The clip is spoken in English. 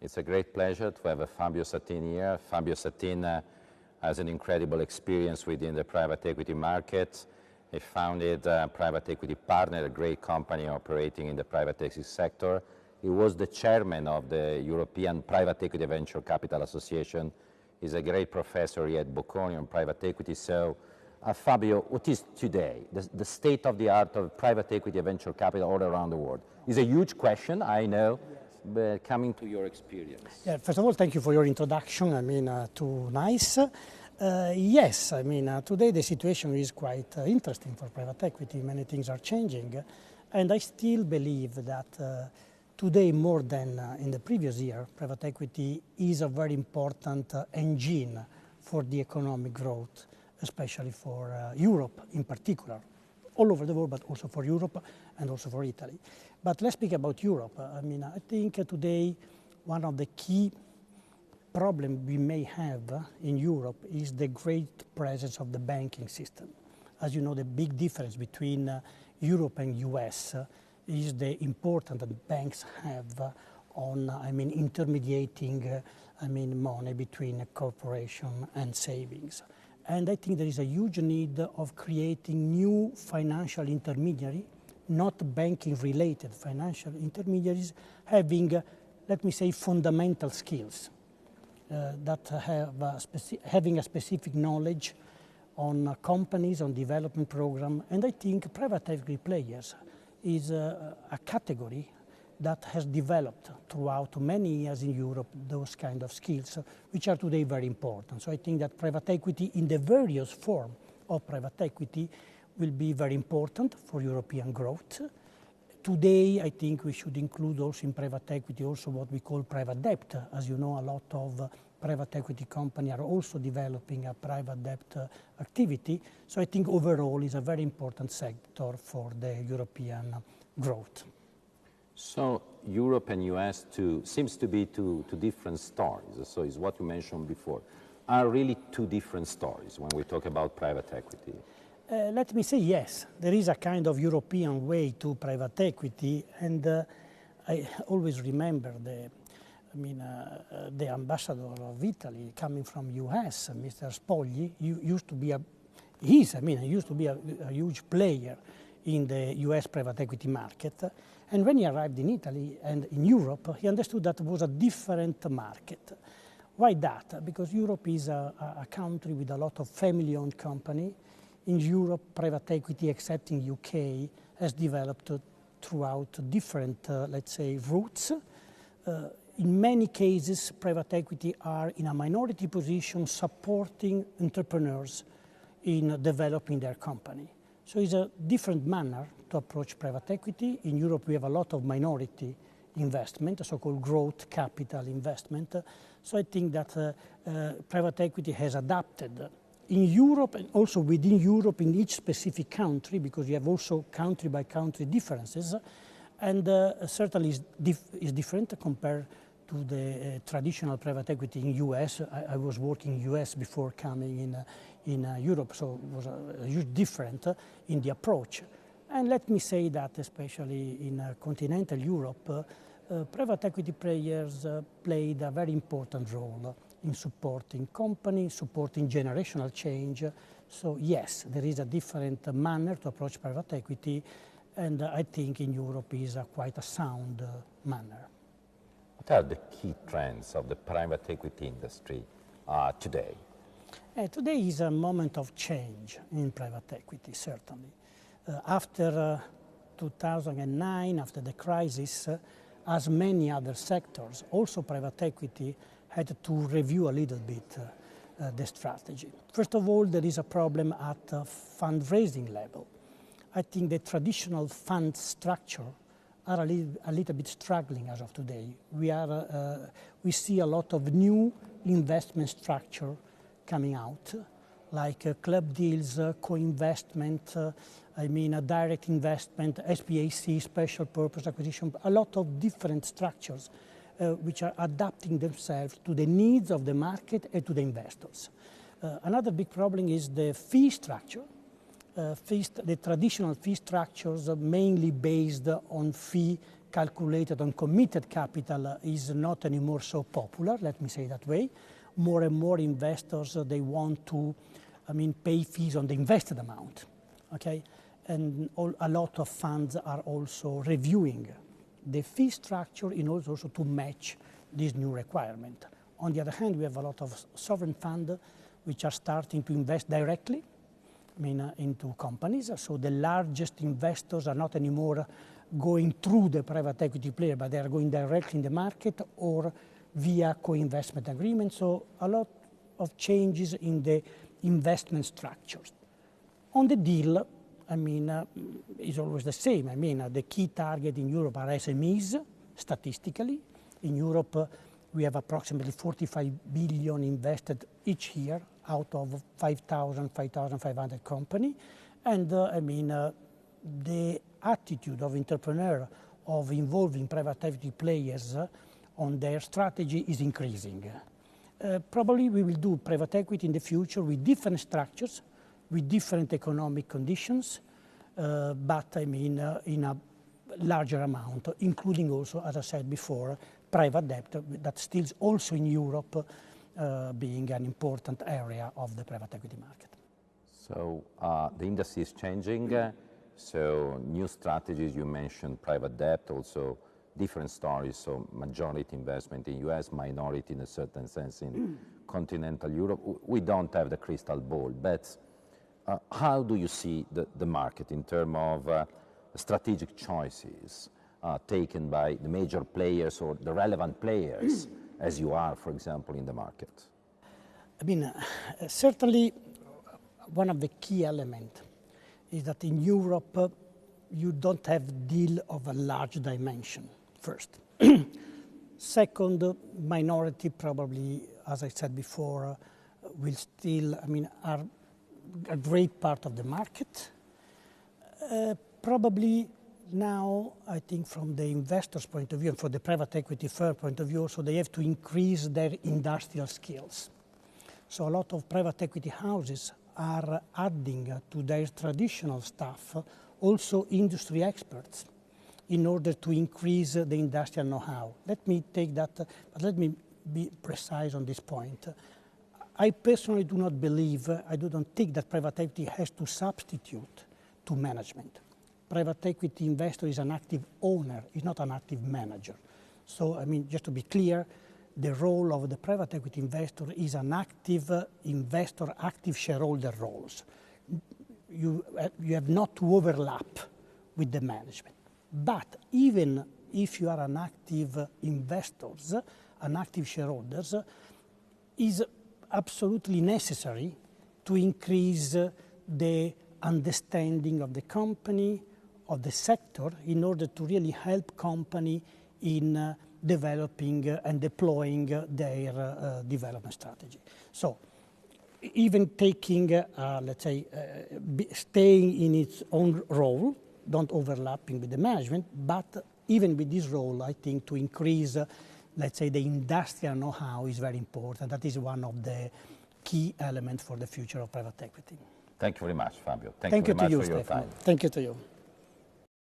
It's a great pleasure to have Fabio Sattin here. Fabio Sattin has an incredible experience within the private equity market. He founded Private Equity Partner, a great company operating in the private equity sector. He was the chairman of the European Private Equity Venture Capital Association. He's a great professor here at Bocconi on private equity. So, Fabio, what is today the state of the art of private equity venture capital all around the world? It's a huge question, I know. But coming to your experience. Yeah, first of all, thank you for your introduction. To NICE. Yes, today the situation is quite interesting for private equity. Many things are changing. And I still believe that today, more than in the previous year, private equity is a very important engine for the economic growth, especially for Europe in particular. All over the world, but also for Europe and also for Italy. But let's speak about Europe. I think today one of the key problems we may have in Europe is the great presence of the banking system. As you know, the big difference between Europe and US is the importance that banks have on, intermediating, money between a corporation and savings. And I think there is a huge need of creating new financial intermediary, not banking-related financial intermediaries, having, let me say, fundamental skills that have having a specific knowledge on companies, on development program. And I think private equity players is a category that has developed throughout many years in Europe those kind of skills, which are today very important. So I think that private equity in the various form of private equity will be very important for European growth. Today, I think we should include also in private equity also what we call private debt. As you know, a lot of private equity companies are also developing a private debt activity. So I think overall is a very important sector for the European growth. So Europe and US seems to be two different stories. So it's what you mentioned before. Are really two different stories when we talk about private equity? Let me say yes. There is a kind of European way to private equity, and I always remember the ambassador of Italy coming from US, Mr. Spogli, used to be a huge player in the US private equity market. And when he arrived in Italy and in Europe, he understood that it was a different market. Why that? Because Europe is a country with a lot of family-owned company. In Europe, private equity, except in UK, has developed throughout different, let's say, routes. In many cases, private equity are in a minority position supporting entrepreneurs in developing their company. So it's a different manner to approach private equity. In Europe, we have a lot of minority investment, so-called growth capital investment. So I think that private equity has adapted in Europe and also within Europe in each specific country, because you have also country by country differences, and certainly is different compared to the traditional private equity in US. I was working in US before coming in Europe, so it was a huge difference in the approach. And let me say that especially in continental Europe, private equity players played a very important role in supporting companies, supporting generational change. So yes, there is a different manner to approach private equity, and I think in Europe is quite a sound manner. What are the key trends of the private equity industry today? Today is a moment of change in private equity, certainly. After 2009, after the crisis, as many other sectors, also private equity had to review a little bit the strategy. First of all, there is a problem at fundraising level. I think the traditional fund structure are a little bit struggling as of today. We see a lot of new investment structure coming out, like club deals, co-investment, a direct investment, SPAC, special purpose acquisition, a lot of different structures which are adapting themselves to the needs of the market and to the investors. Another big problem is the fee structure. The traditional fee structures are mainly based on fee calculated on committed capital is not anymore so popular, let me say that way. More and more investors, they want to, pay fees on the invested amount, okay? And a lot of funds are also reviewing the fee structure in order also to match this new requirement. On the other hand, we have a lot of sovereign funds which are starting to invest directly into companies. So the largest investors are not anymore going through the private equity player, but they are going directly in the market or via co-investment agreements. So a lot of changes in the investment structures. On the deal, is always the same. The key target in Europe are SMEs, statistically. In Europe, we have approximately 45 billion invested each year out of 5,500 companies. And the attitude of entrepreneur of involving private equity players on their strategy is increasing. Probably we will do private equity in the future with different structures, with different economic conditions, but in a larger amount, including also, as I said before, private debt that still also in Europe being an important area of the private equity market. So the industry is changing, so new strategies, you mentioned private debt, also different stories, so majority investment in US, minority in a certain sense in continental Europe. We don't have the crystal ball, but how do you see the market in terms of strategic choices taken by the major players or the relevant players, as you are, for example, in the market? Certainly one of the key elements is that in Europe you don't have deal of a large dimension, first. Second, minority probably, as I said before, will still, are a great part of the market. Probably now, I think from the investor's point of view and from the private equity firm point of view, so they have to increase their industrial skills. So a lot of private equity houses are adding to their traditional staff also industry experts in order to increase the industrial know-how. Let me take that, but let me be precise on this point. I personally do not believe, I do not think that private equity has to substitute to management. Private equity investor is an active owner, is not an active manager. So, just to be clear, the role of the private equity investor is an active investor, active shareholder roles. You have not to overlap with the management. But even if you are an active investors, an active shareholders, is absolutely necessary to increase the understanding of the company, of the sector, in order to really help company in developing and deploying their development strategy. So even taking, let's say, staying in its own role, don't overlapping with the management, but even with this role, I think to increase, let's say, the industrial know-how is very important. That is one of the key elements for the future of private equity. Thank you very much, Fabio. Thank you very much for your time. Thank you to you.